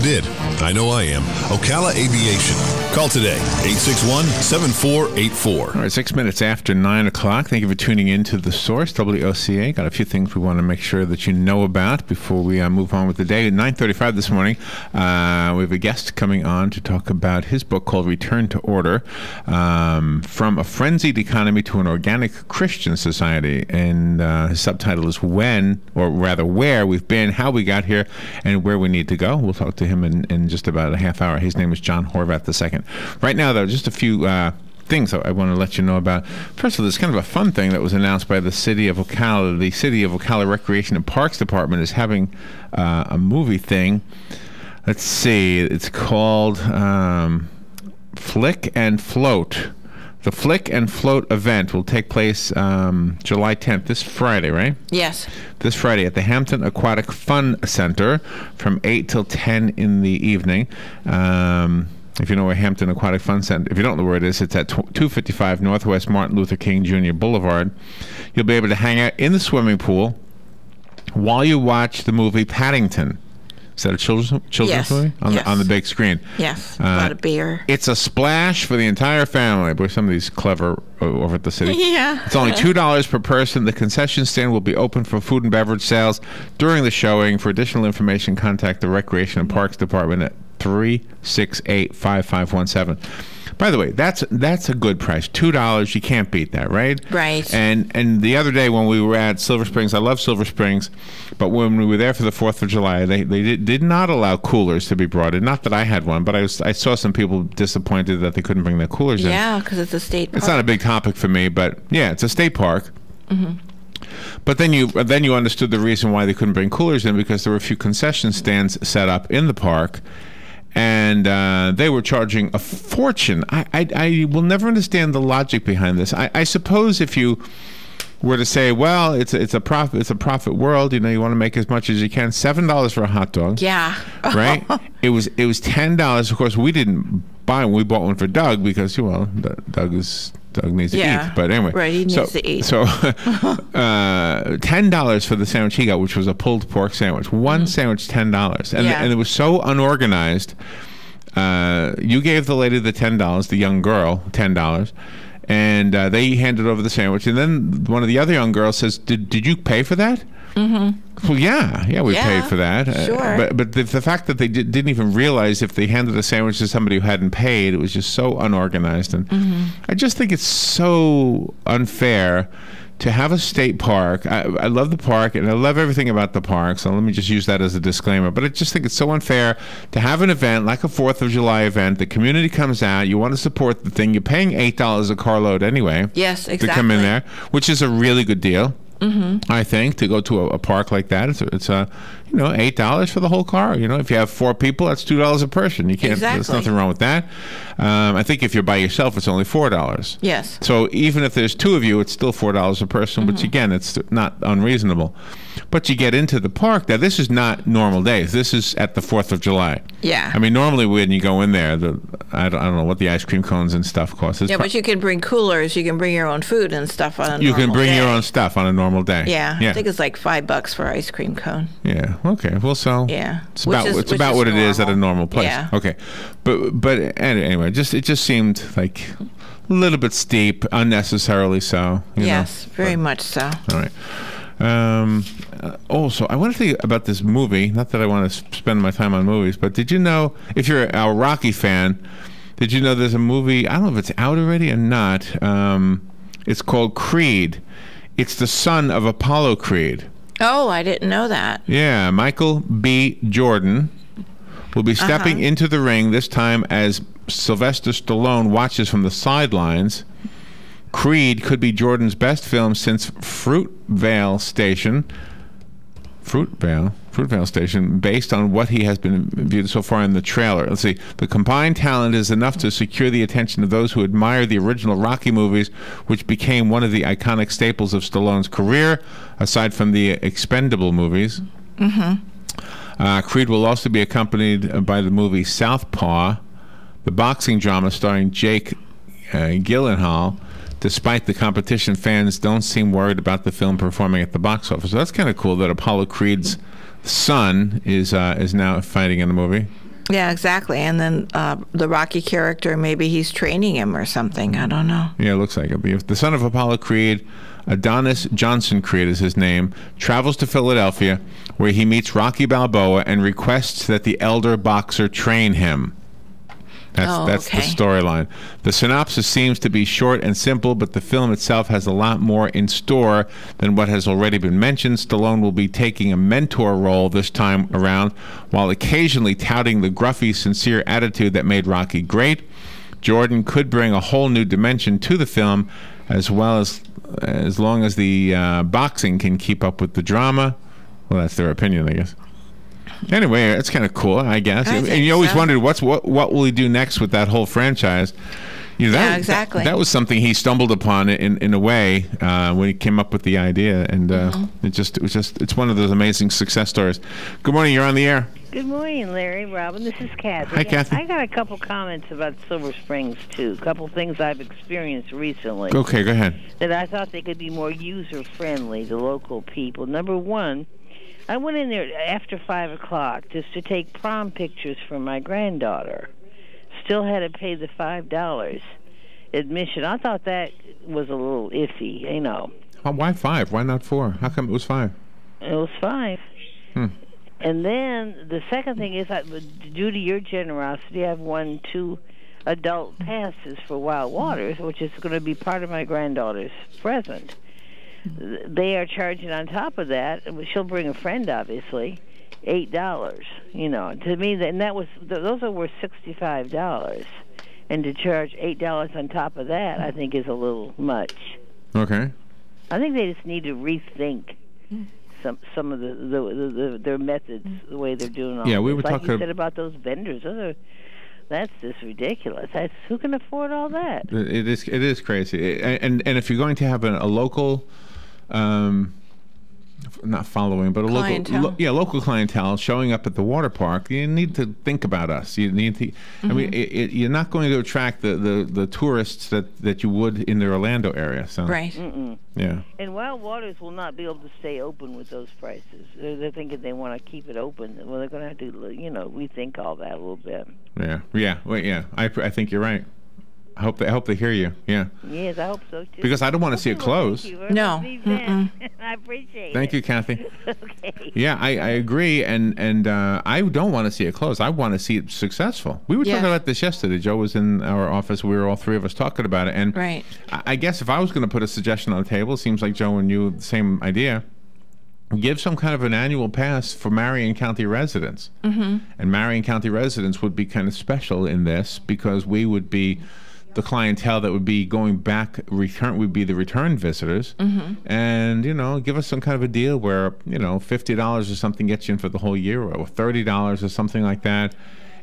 did. I know I am. Ocala Aviation. Call today, 861-7484. All right, 6 minutes after 9 o'clock. Thank you for tuning in to The Source, WOCA. Got a few things we want to make sure that you know about before we move on with the day. At 9:35 this morning, we have a guest coming on to talk about his book called Return to Order, From a Frenzied Economy to an Organic Christian Society. And his subtitle is When, or rather Where We've Been, How We Got Here, and Where We Need to Go. We'll talk to him in just about a half hour. His name is John Horvath II. Right now, though, just a few things I want to let you know about. First of all, there's kind of a fun thing that was announced by the City of Ocala. The City of Ocala Recreation and Parks Department is having a movie thing. Let's see. It's called Flick and Float. The Flick and Float event will take place July 10th, this Friday, right? Yes. This Friday at the Hampton Aquatic Fun Center from 8 till 10 in the evening. If you know where Hampton Aquatic Fun Center, if you don't know where it is, it's at 255 Northwest Martin Luther King Jr. Boulevard. You'll be able to hang out in the swimming pool while you watch the movie Paddington. Is that a children's movie? On the big screen. Yes, a lot of beer. It's a splash for the entire family. Boy, some of these clever over at the city. Yeah. It's only $2 per person. The concession stand will be open for food and beverage sales during the showing. For additional information, contact the Recreation and Parks Department at 368-5517. By the way, that's a good price. $2, you can't beat that, right? Right. And the other day when we were at Silver Springs, I love Silver Springs, but when we were there for the 4th of July, they did not allow coolers to be brought in. Not that I had one, but I saw some people disappointed that they couldn't bring their coolers in. Yeah, because it's a state park. It's not a big topic for me, but yeah, it's a state park. Mm-hmm. But then you understood the reason why they couldn't bring coolers in, because there were a few concession stands set up in the park. And they were charging a fortune. I will never understand the logic behind this. I suppose if you were to say, well, it's a profit world. You know, you want to make as much as you can. $7 for a hot dog. Yeah. Right. It was $10. Of course, we didn't buy one. We bought one for Doug because Doug needs to eat. But anyway, right, he needs to eat. So $10 for the sandwich he got, which was a pulled pork sandwich. One sandwich, $10. And it was so unorganized. You gave the lady the $10, the young girl, $10. And they handed over the sandwich. And then one of the other young girls says, did you pay for that? Mm-hmm. Well, yeah, we paid for that. Sure. But the fact that they didn't even realize if they handed a sandwich to somebody who hadn't paid, it was just so unorganized. And I just think it's so unfair to have a state park. I love the park, and I love everything about the park, so let me just use that as a disclaimer. But I just think it's so unfair to have an event like a 4th of July event. The community comes out. You want to support the thing. You're paying $8 a carload anyway. Yes, exactly. To come in there, which is a really good deal. I think, to go to a park like that. It's $8 for the whole car. You know, if you have 4 people, that's $2 a person. You can't. Exactly. There's nothing wrong with that. I think if you're by yourself, it's only $4. Yes. So even if there's 2 of you, it's still $4 a person, which again, it's not unreasonable. But you get into the park. Now, this is not normal days. This is at the 4th of July. Yeah. I mean, normally when you go in there, I don't know what the ice cream cones and stuff cost. Yeah, but you can bring coolers. You can bring your own food and stuff on a normal day. You can bring your own stuff on a normal day. Yeah. I think it's like $5 for ice cream cone. Yeah. Okay. Well, so it's about what it is at a normal place. Yeah. Okay. But anyway, it just seemed like a little bit steep, unnecessarily so. Yes, very much so. All right. Also, I want to think about this movie. Not that I want to spend my time on movies, but did you know, if you're a Rocky fan, did you know there's a movie, I don't know if it's out already or not, it's called Creed. It's the son of Apollo Creed. Oh, I didn't know that. Yeah, Michael B. Jordan will be stepping into the ring, this time as Sylvester Stallone watches from the sidelines. Creed could be Jordan's best film since Fruitvale Station, based on what he has been viewed so far in the trailer. Let's see. The combined talent is enough to secure the attention of those who admire the original Rocky movies, which became one of the iconic staples of Stallone's career, aside from the Expendable movies. Creed will also be accompanied by the movie Southpaw, the boxing drama starring Jake Gyllenhaal. Despite the competition, fans don't seem worried about the film performing at the box office. So that's kind of cool that Apollo Creed's son is now fighting in the movie. Yeah, exactly. And then the Rocky character, maybe he's training him or something. I don't know. Yeah, it looks like it. The son of Apollo Creed, Adonis Johnson Creed is his name, travels to Philadelphia, where he meets Rocky Balboa and requests that the elder boxer train him. That's the storyline. The synopsis seems to be short and simple, but the film itself has a lot more in store than what has already been mentioned. Stallone will be taking a mentor role this time around, while occasionally touting the gruffy, sincere attitude that made Rocky great. Jordan could bring a whole new dimension to the film, as well as long as the boxing can keep up with the drama. Well, that's their opinion, I guess. Anyway, it's kind of cool, I guess. And you always wondered what will he do next with that whole franchise. You know, exactly. That was something he stumbled upon in a way when he came up with the idea, and it's one of those amazing success stories. Good morning, you're on the air. Good morning, Larry, Robin. This is Kathy. Hi, Kathy. I got a couple comments about Silver Springs too. A couple things I've experienced recently. Okay, go ahead. That I thought they could be more user friendly to local people. Number one, I went in there after 5 o'clock just to take prom pictures for my granddaughter. Still had to pay the $5 admission. I thought that was a little iffy, you know. Why 5? Why not 4? How come it was 5? It was 5. And then the second thing is, due to your generosity, I've won 2 adult passes for Wild Waters, which is going to be part of my granddaughter's present. They are charging on top of that. She'll bring a friend, obviously. $8. You know, to me, and those are worth $65. And to charge $8 on top of that, I think is a little much. Okay. I think they just need to rethink some of their methods, the way they're doing all. Yeah, we this. were like talking. You said about those vendors. That's just ridiculous. Who can afford all that? It is crazy. And if you're going to have a local, not following, but a local clientele showing up at the water park, you need to think about us. You need to. I mean, you're not going to attract the tourists that you would in the Orlando area. So. Right. Yeah. And Wild Waters will not be able to stay open with those prices. They're thinking they want to keep it open. Well, they're going to have to, rethink all that a little bit. Yeah. Yeah. Well, yeah. I think you're right. I hope they hear you. Yeah. Yes, I hope so too. Because I don't want to see it close. No. I appreciate it. Thank you, Kathy. Okay. Yeah, I agree, and I don't want to see it close. I want to see it successful. We were talking about this yesterday. Joe was in our office. We were all three of us talking about it, and right. I guess if I was going to put a suggestion on the table, it seems like Joe and you the same idea. Give some kind of an annual pass for Marion County residents, and Marion County residents would be kind of special in this because we would be the clientele that would be going back. Would be the return visitors, and give us some kind of a deal where $50 or something gets you in for the whole year, or $30 or something like that.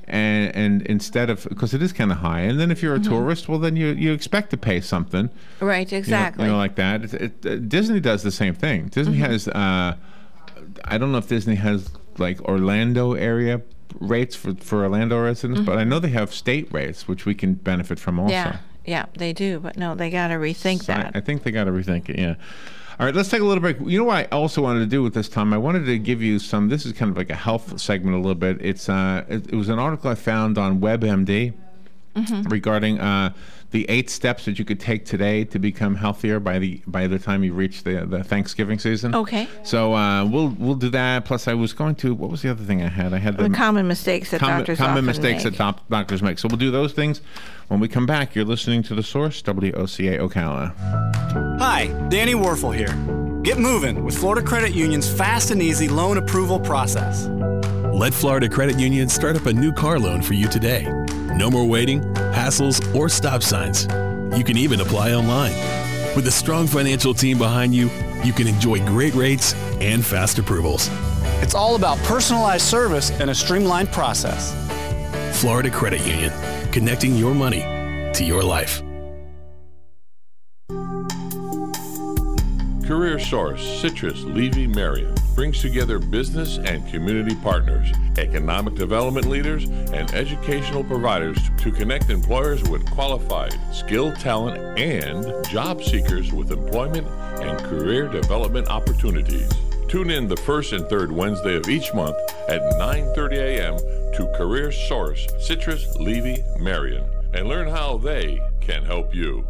And instead of, because it is kind of high, and then if you're a tourist, well, then you expect to pay something. Right, exactly. Like that. Disney does the same thing. Disney has, I don't know if Disney has like Orlando area rates for Orlando residents, but I know they have state rates, which we can benefit from also. Yeah, they do, but no, they got to rethink that. I think they got to rethink it, yeah. All right, let's take a little break. You know what I also wanted to do with this, Tom? I wanted to give you some, this is kind of like a health segment a little bit. It was an article I found on WebMD regarding the 8 steps that you could take today to become healthier by the time you reach the Thanksgiving season. Okay. So we'll do that. Plus, I was going to, what was the other thing I had? I had the common mistakes that doctors often make. Doctors make. So we'll do those things. When we come back, you're listening to The Source, WOCA Ocala. Hi, Danny Werfel here. Get moving with Florida Credit Union's fast and easy loan approval process. Let Florida Credit Union start up a new car loan for you today. No more waiting, hassles, or stop signs. You can even apply online. With a strong financial team behind you, you can enjoy great rates and fast approvals. It's all about personalized service and a streamlined process. Florida Credit Union, connecting your money to your life. Career Source, Citrus, Levy, Marion brings together business and community partners, economic development leaders, and educational providers to connect employers with qualified, skilled talent and job seekers with employment and career development opportunities. Tune in the first and third Wednesday of each month at 9:30 a.m. to Career Source, Citrus, Levy, Marion, and learn how they can help you.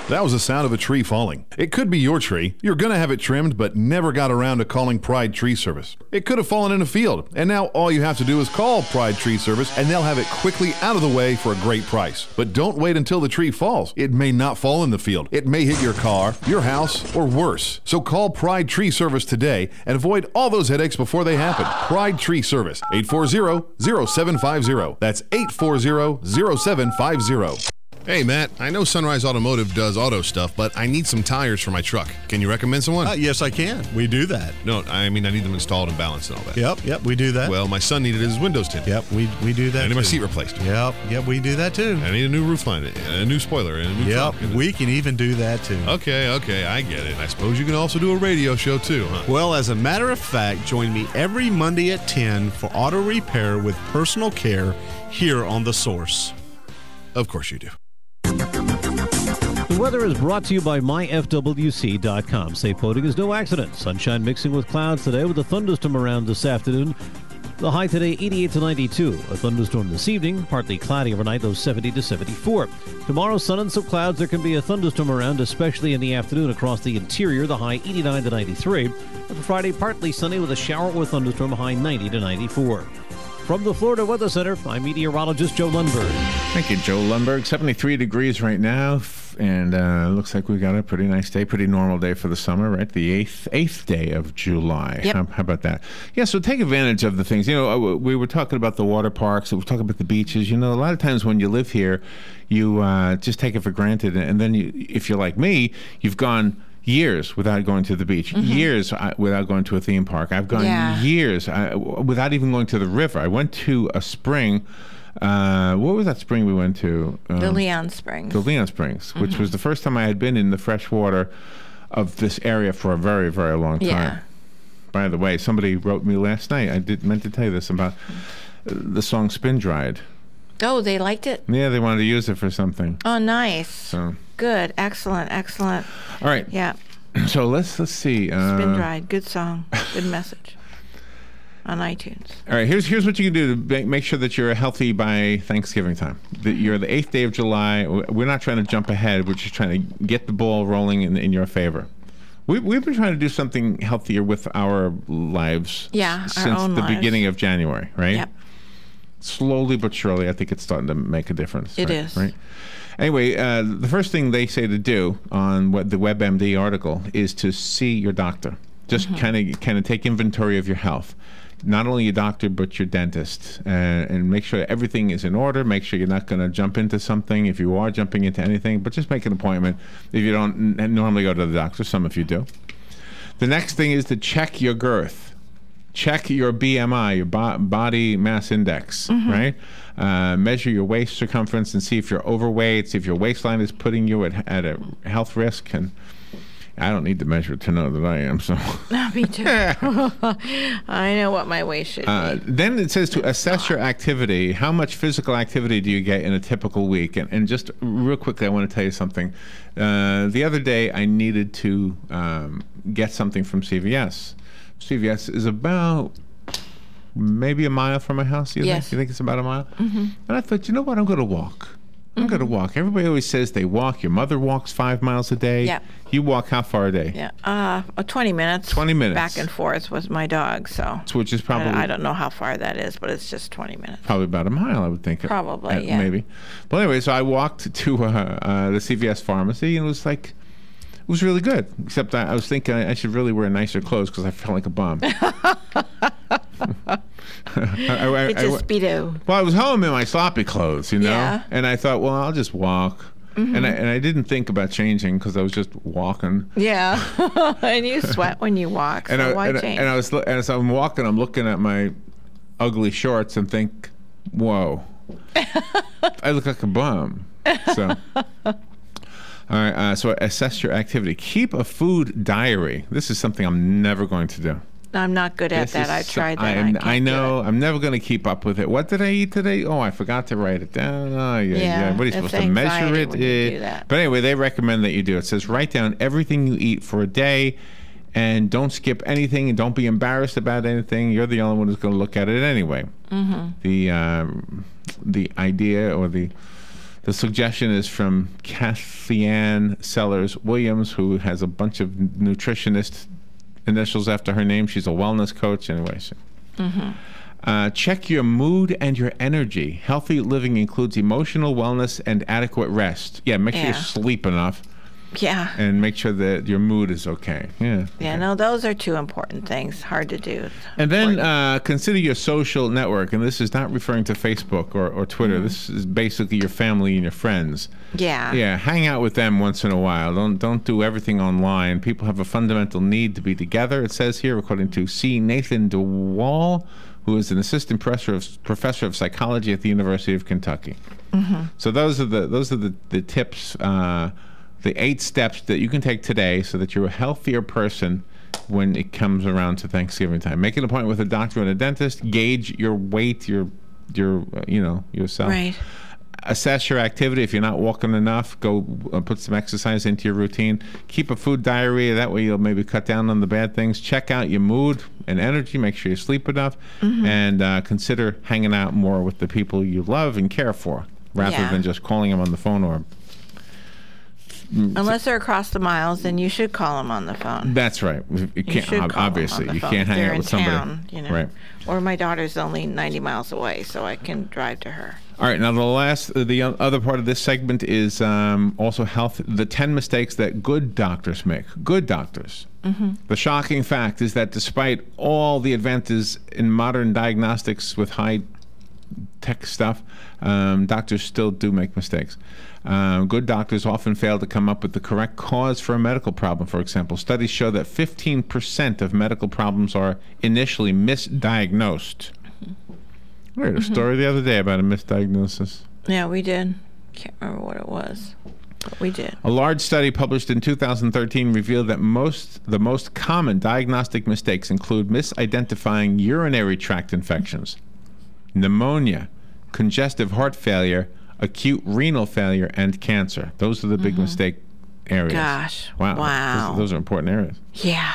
That was the sound of a tree falling. It could be your tree. You're going to have it trimmed, but never got around to calling Pride Tree Service. It could have fallen in a field, and now all you have to do is call Pride Tree Service, and they'll have it quickly out of the way for a great price. But don't wait until the tree falls. It may not fall in the field. It may hit your car, your house, or worse. So call Pride Tree Service today and avoid all those headaches before they happen. Pride Tree Service, 840-0750. That's 840-0750. Hey, Matt, I know Sunrise Automotive does auto stuff, but I need some tires for my truck. Can you recommend someone? Yes, I can. We do that. No, I mean, I need them installed and balanced and all that. Yep, we do that. Well, my son needed his windows tinted. Yep, we do that. I need my seat replaced. Yep, we do that too. I need a new roof line, a new spoiler, and a new trunk. We can even do that too. Okay, I get it. I suppose you can also do a radio show too, huh? Well, as a matter of fact, join me every Monday at 10 for auto repair with personal care here on The Source. Of course you do. The weather is brought to you by myfwc.com. Safe boating is no accident. Sunshine mixing with clouds today with a thunderstorm around this afternoon. The high today 88 to 92. A thunderstorm this evening, partly cloudy overnight, low 70 to 74. Tomorrow, sun and some clouds. There can be a thunderstorm around, especially in the afternoon across the interior. The high 89 to 93. And for Friday, partly sunny with a shower or thunderstorm, high 90 to 94. From the Florida Weather Center, I'm meteorologist Joe Lundberg. Thank you, Joe Lundberg. 73 degrees right now, and looks like we got a pretty nice day, pretty normal day for the summer, right? The eighth day of July. Yep. How about that? Yeah, so take advantage of the things. You know, we were talking about the water parks, we were talking about the beaches. You know, a lot of times when you live here, you just take it for granted, and then if you're like me, you've gone years without going to the beach, years without going to a theme park. I've gone years without even going to the river. I went to a spring. What was that spring we went to? The Leon Springs. The Leon Springs, which was the first time I had been in the fresh water of this area for a very, very long time. Yeah. By the way, somebody wrote me last night. I meant to tell you this about the song Spin Dried. Oh, they liked it? Yeah, they wanted to use it for something. Oh, nice. So. Good. Excellent. All right. Yeah. So let's see. Spin Dried. Good song. Good message. On iTunes. All right. Here's what you can do to make sure that you're healthy by Thanksgiving time. You're the 8th day of July. We're not trying to jump ahead. We're just trying to get the ball rolling in your favor. We've been trying to do something healthier with our lives since the beginning of January, right? Yep. Slowly but surely, I think it's starting to make a difference. It is. Right? Anyway, the first thing they say to do on the WebMD article is to see your doctor. Just kind of take inventory of your health. Not only your doctor, but your dentist. And make sure everything is in order. Make sure you're not going to jump into something if you are jumping into anything. But just make an appointment if you don't normally go to the doctor. Some of you do. The next thing is to check your girth. Check your BMI, your body mass index, right? Measure your waist circumference and see if you're overweight, see if your waistline is putting you at a health risk. And I don't need to measure it to know that I am. So. Me too. I know what my waist should be. Then it says to assess your activity. How much physical activity do you get in a typical week? And just real quickly, I want to tell you something. The other day, I needed to get something from CVS. CVS is about maybe a mile from my house. You think it's about a mile? And I thought, you know what? I'm going to walk. I'm going to walk. Everybody always says they walk. Your mother walks 5 miles a day. Yeah. You walk how far a day? Yeah, 20 minutes. 20 minutes. Back and forth with my dog, so. Which is probably. I don't know how far that is, but it's just 20 minutes. Probably about a mile, I would think. Probably, yeah. Maybe. But anyway, so I walked to the CVS pharmacy, and it was like. It was really good, except I was thinking I should really wear nicer clothes because I felt like a bum. It's a Speedo. Well, I was home in my sloppy clothes, you know? Yeah. And I thought, well, I'll just walk. And I didn't think about changing because I was just walking. Yeah. And you sweat when you walk, so why change? And as I'm walking, I'm looking at my ugly shorts and think, whoa, I look like a bum. So... All right, so assess your activity. Keep a food diary. This is something I'm never going to do. I'm not good at that. I've tried that. I know. I'm never going to keep up with it. What did I eat today? Oh, I forgot to write it down. Oh, yeah. What are you supposed to measure it? When you do that. But anyway, they recommend that you do it. It says write down everything you eat for a day and don't skip anything, and don't be embarrassed about anything. You're the only one who's going to look at it anyway. The idea or the suggestion is from Kathy-Ann Sellers Williams, who has a bunch of nutritionist initials after her name. She's a wellness coach anyway. So. Check your mood and your energy. Healthy living includes emotional wellness and adequate rest. Yeah, make sure you sleep enough. Yeah. And make sure that your mood is okay. Yeah. Yeah, no, those are two important things. Hard to do. And then consider your social network. And this is not referring to Facebook or Twitter. This is basically your family and your friends. Yeah. Yeah, hang out with them once in a while. Don't do everything online. People have a fundamental need to be together. It says here, according to C. Nathan DeWall, who is an assistant professor of psychology at the University of Kentucky. So those are the tips. The 8 steps that you can take today so that you're a healthier person when it comes around to Thanksgiving time. Make an appointment with a doctor and a dentist. Gauge your weight, your yourself. Right. Assess your activity. If you're not walking enough, go put some exercise into your routine. Keep a food diary. That way you'll maybe cut down on the bad things. Check out your mood and energy. Make sure you sleep enough. And consider hanging out more with the people you love and care for rather than just calling them on the phone or... Unless they're across the miles, then you should call them on the phone. That's right. You can't, obviously. You can't hang out with somebody. Town, Right. Or my daughter's only 90 miles away, so I can drive to her. All right. Now, the other part of this segment is also health. The 10 mistakes that good doctors make. Good doctors. The shocking fact is that despite all the advances in modern diagnostics with high-tech stuff, doctors still do make mistakes. Good doctors often fail to come up with the correct cause for a medical problem. For example, studies show that 15% of medical problems are initially misdiagnosed. I heard a story the other day about a misdiagnosis. Yeah, we did. Can't remember what it was, but we did. A large study published in 2013 revealed that the most common diagnostic mistakes include misidentifying urinary tract infections, pneumonia, congestive heart failure, acute renal failure, and cancer. Those are the big mistake areas. Gosh. Wow. Those are important areas. Yeah.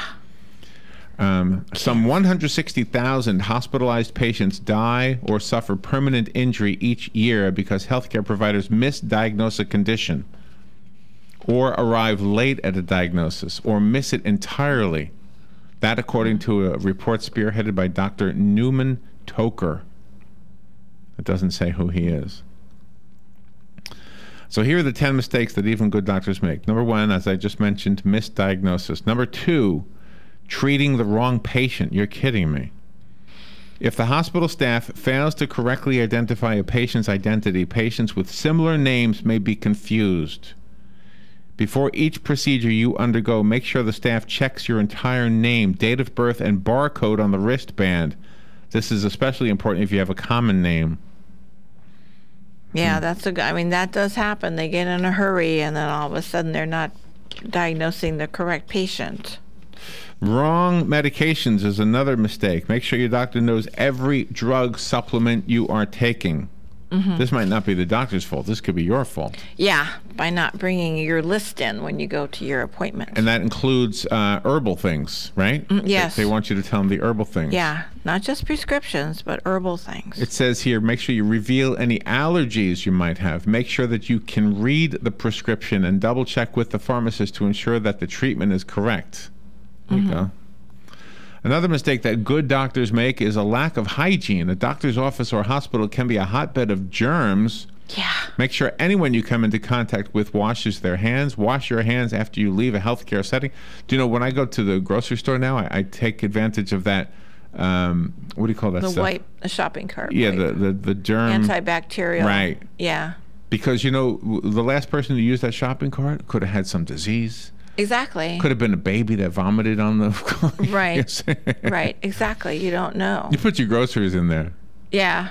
Some 160,000 hospitalized patients die or suffer permanent injury each year because healthcare providers misdiagnose a condition or arrive late at a diagnosis or miss it entirely. That according to a report spearheaded by Dr. Newman Toker. It doesn't say who he is. So here are the 10 mistakes that even good doctors make. Number 1, as I just mentioned, misdiagnosis. Number 2, treating the wrong patient. You're kidding me. If the hospital staff fails to correctly identify a patient's identity, patients with similar names may be confused. Before each procedure you undergo, make sure the staff checks your entire name, date of birth, and barcode on the wristband. This is especially important if you have a common name. Yeah, that does happen. They get in a hurry, and then all of a sudden they're not diagnosing the correct patient. Wrong medications is another mistake. Make sure your doctor knows every drug supplement you are taking. This might not be the doctor's fault. This could be your fault. Yeah, by not bringing your list in when you go to your appointment. And that includes herbal things, right? Yes. They want you to tell them the herbal things. Yeah, not just prescriptions, but herbal things. It says here, make sure you reveal any allergies you might have. Make sure that you can read the prescription and double check with the pharmacist to ensure that the treatment is correct. There you go. Another mistake that good doctors make is a lack of hygiene. A doctor's office or hospital can be a hotbed of germs. Yeah. Make sure anyone you come into contact with washes their hands. Wash your hands after you leave a healthcare setting. Do you know, when I go to the grocery store now, I take advantage of that, what do you call that stuff? The shopping cart. Yeah, the germ. Antibacterial. Right. Yeah. Because, the last person to use that shopping cart could have had some disease. Exactly. Could have been a baby that vomited on the... Right. Right. Exactly. You don't know. You put your groceries in there. Yeah.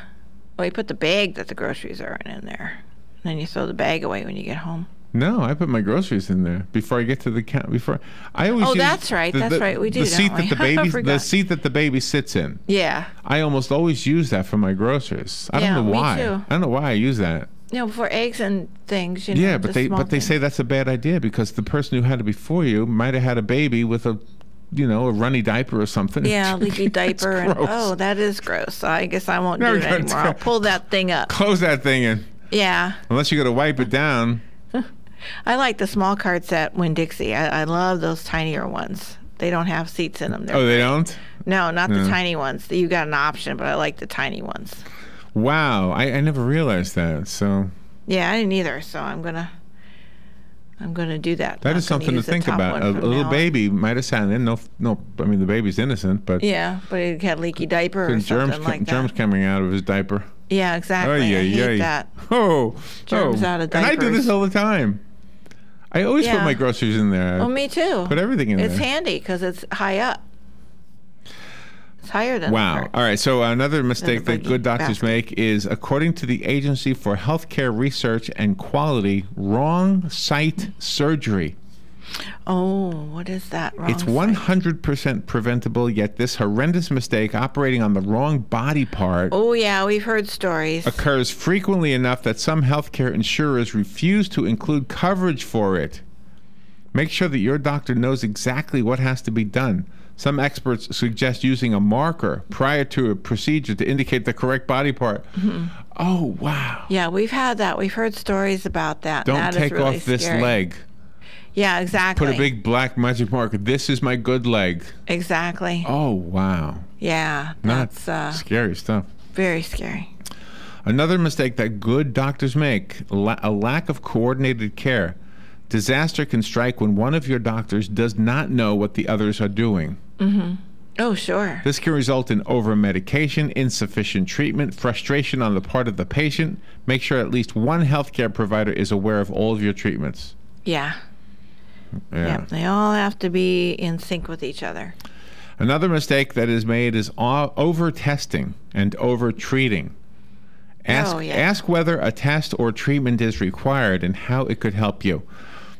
Well, you put the bag that the groceries are in there. And then you throw the bag away when you get home. No, I put my groceries in there before I get to the counter. I always use that's right. That's right. We do, the seat don't we? The seat that the baby sits in. Yeah. I almost always use that for my groceries. I don't know why. Me too. I don't know why I use that. For eggs and things, Yeah, but they say that's a bad idea because the person who had it before you might have had a baby with a a runny diaper or something. Yeah, leaky diaper. And, that is gross. So I guess I won't do it anymore. I'll pull that thing up. Close that thing in. Yeah. Unless you're going to wipe it down. I like the small carts at Winn-Dixie. I love those tinier ones. They don't have seats in them. They don't? No, not the tiny ones. You got an option, but I like the tiny ones. Wow, I never realized that. So. Yeah, I didn't either. So I'm gonna do that. That is something to think about. A little baby might have sat in. No. I mean, the baby's innocent, but yeah, but he had leaky diaper or something like that. Germs coming out of his diaper. Yeah, exactly. I hate that. Germs out of diapers. And I do this all the time. I always put my groceries in there. Well, me too. Put everything in there. It's handy because it's high up. It's higher than the cart. All right. So another mistake that good doctors make is, according to the Agency for Healthcare Research and Quality, wrong site surgery. Oh, what is that? It's 100% preventable, yet this horrendous mistake, operating on the wrong body part, oh yeah, we've heard stories, occurs frequently enough that some healthcare insurers refuse to include coverage for it. Make sure that your doctor knows exactly what has to be done. Some experts suggest using a marker prior to a procedure to indicate the correct body part. Mm-hmm. Oh, wow. Yeah, we've had that. We've heard stories about that. Don't take off this leg. Yeah, exactly. Put a big black magic marker. This is my good leg. Exactly. Oh, wow. Yeah, that's scary stuff. Very scary. Another mistake that good doctors make, a lack of coordinated care. Disaster can strike when one of your doctors does not know what the others are doing. Mm-hmm. Oh, sure. This can result in over-medication, insufficient treatment, frustration on the part of the patient. Make sure at least one healthcare provider is aware of all of your treatments. Yeah. They all have to be in sync with each other. Another mistake that is made is over-testing and over-treating. Ask whether a test or treatment is required and how it could help you.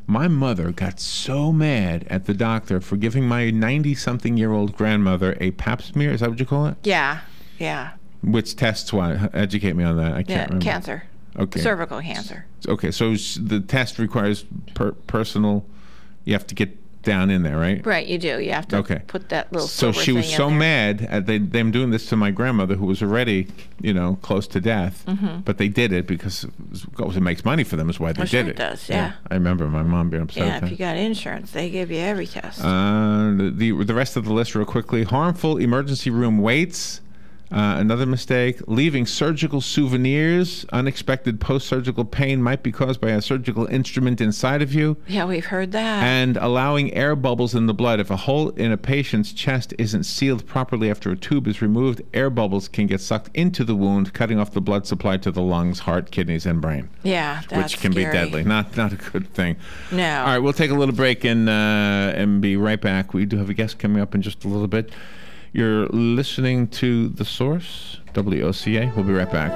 My mother got so mad at the doctor for giving my 90-something-year-old grandmother a pap smear. Is that what you call it? Yeah. Which tests what? Educate me on that. I can't remember. Cancer. Okay. Cervical cancer. Okay, so the test requires personal. You have to get down in there, right? Right, you do. You have to put that little So she was so mad at them doing this to my grandmother, who was already, close to death. Mm-hmm. But they did it because it makes money for them. Is why they did it. It does, yeah. I remember my mom being upset. Yeah, if you got insurance, they give you every test. The rest of the list real quickly. Harmful emergency room waits. Another mistake, leaving surgical souvenirs. Unexpected post-surgical pain might be caused by a surgical instrument inside of you. Yeah, we've heard that. And allowing air bubbles in the blood. If a hole in a patient's chest isn't sealed properly after a tube is removed, air bubbles can get sucked into the wound, cutting off the blood supply to the lungs, heart, kidneys, and brain. Yeah, that's which can scary. be deadly. Not a good thing. No. All right, we'll take a little break and be right back. We do have a guest coming up in just a little bit. You're listening to The Source, WOCA. We'll be right back.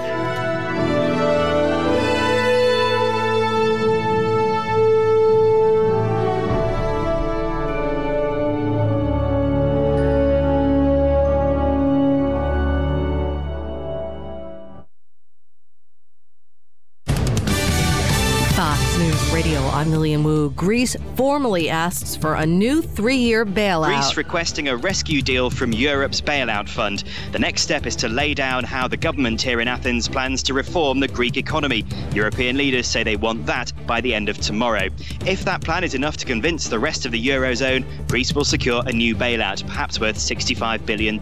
I'm Lillian Wu. Greece formally asks for a new 3-year bailout. Greece requesting a rescue deal from Europe's bailout fund. The next step is to lay down how the government here in Athens plans to reform the Greek economy. European leaders say they want that by the end of tomorrow. If that plan is enough to convince the rest of the Eurozone, Greece will secure a new bailout, perhaps worth $65 billion.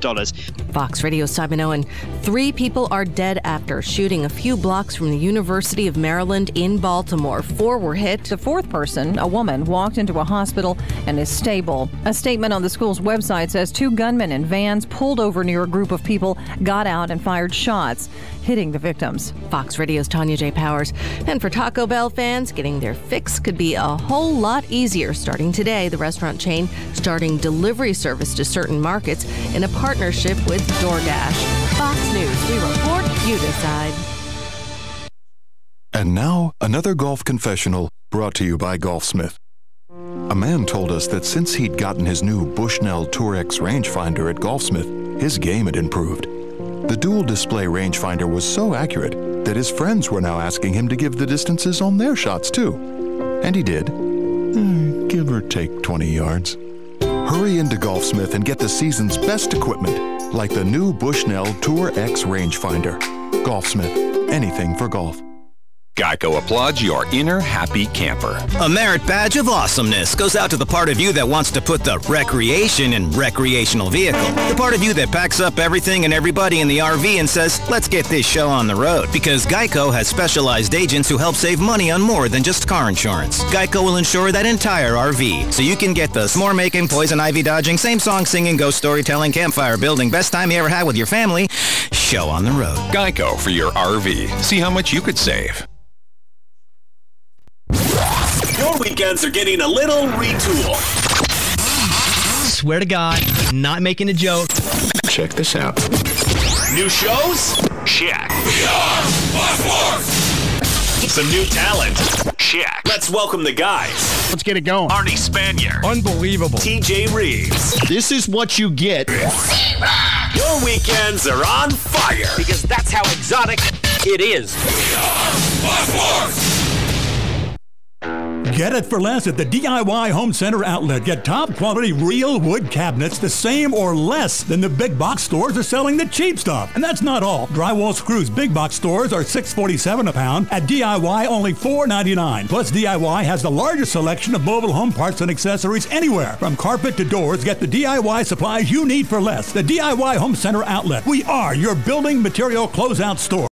Fox Radio's Simon Owen. 3 people are dead after shooting a few blocks from the University of Maryland in Baltimore. 4 were hit. The 4th person, a woman, walked into a hospital and is stable. A statement on the school's website says 2 gunmen in vans pulled over near a group of people, got out and fired shots, hitting the victims. Fox Radio's Tanya J. Powers. And for Taco Bell fans, getting their fix could be a whole lot easier. Starting today, the restaurant chain starting delivery service to certain markets in a partnership with DoorDash. Fox News, we report, you decide. And now, another golf confessional brought to you by Golfsmith. A man told us that since he'd gotten his new Bushnell Tour X rangefinder at Golfsmith, his game had improved. The dual display rangefinder was so accurate that his friends were now asking him to give the distances on their shots too. And he did. Give or take 20 yards. Hurry into Golfsmith and get the season's best equipment, like the new Bushnell Tour X rangefinder. Golfsmith, anything for golf. Geico applauds your inner happy camper. A merit badge of awesomeness goes out to the part of you that wants to put the recreation in recreational vehicle. The part of you that packs up everything and everybody in the RV and says, let's get this show on the road. Because Geico has specialized agents who help save money on more than just car insurance. Geico will insure that entire RV, so you can get the s'more making, poison ivy dodging, same song singing, ghost storytelling, campfire building, best time you ever had with your family show on the road. Geico for your RV. See how much you could save. Your weekends are getting a little retool. Swear to God, not making a joke. Check this out. New shows? Check. Some new talent? Check. Let's welcome the guys. Let's get it going. Arnie Spanier. Unbelievable. TJ Reeves. This is what you get. Your weekends are on fire. Because that's how exotic it is. Get it for less at the DIY Home Center outlet. Get top quality real wood cabinets the same or less than the big box stores are selling the cheap stuff. And that's not all. Drywall screws big box stores are $6.47 a pound. At DIY, only $4.99. Plus, DIY has the largest selection of mobile home parts and accessories anywhere. From carpet to doors, get the DIY supplies you need for less. The DIY Home Center outlet. We are your building material closeout store.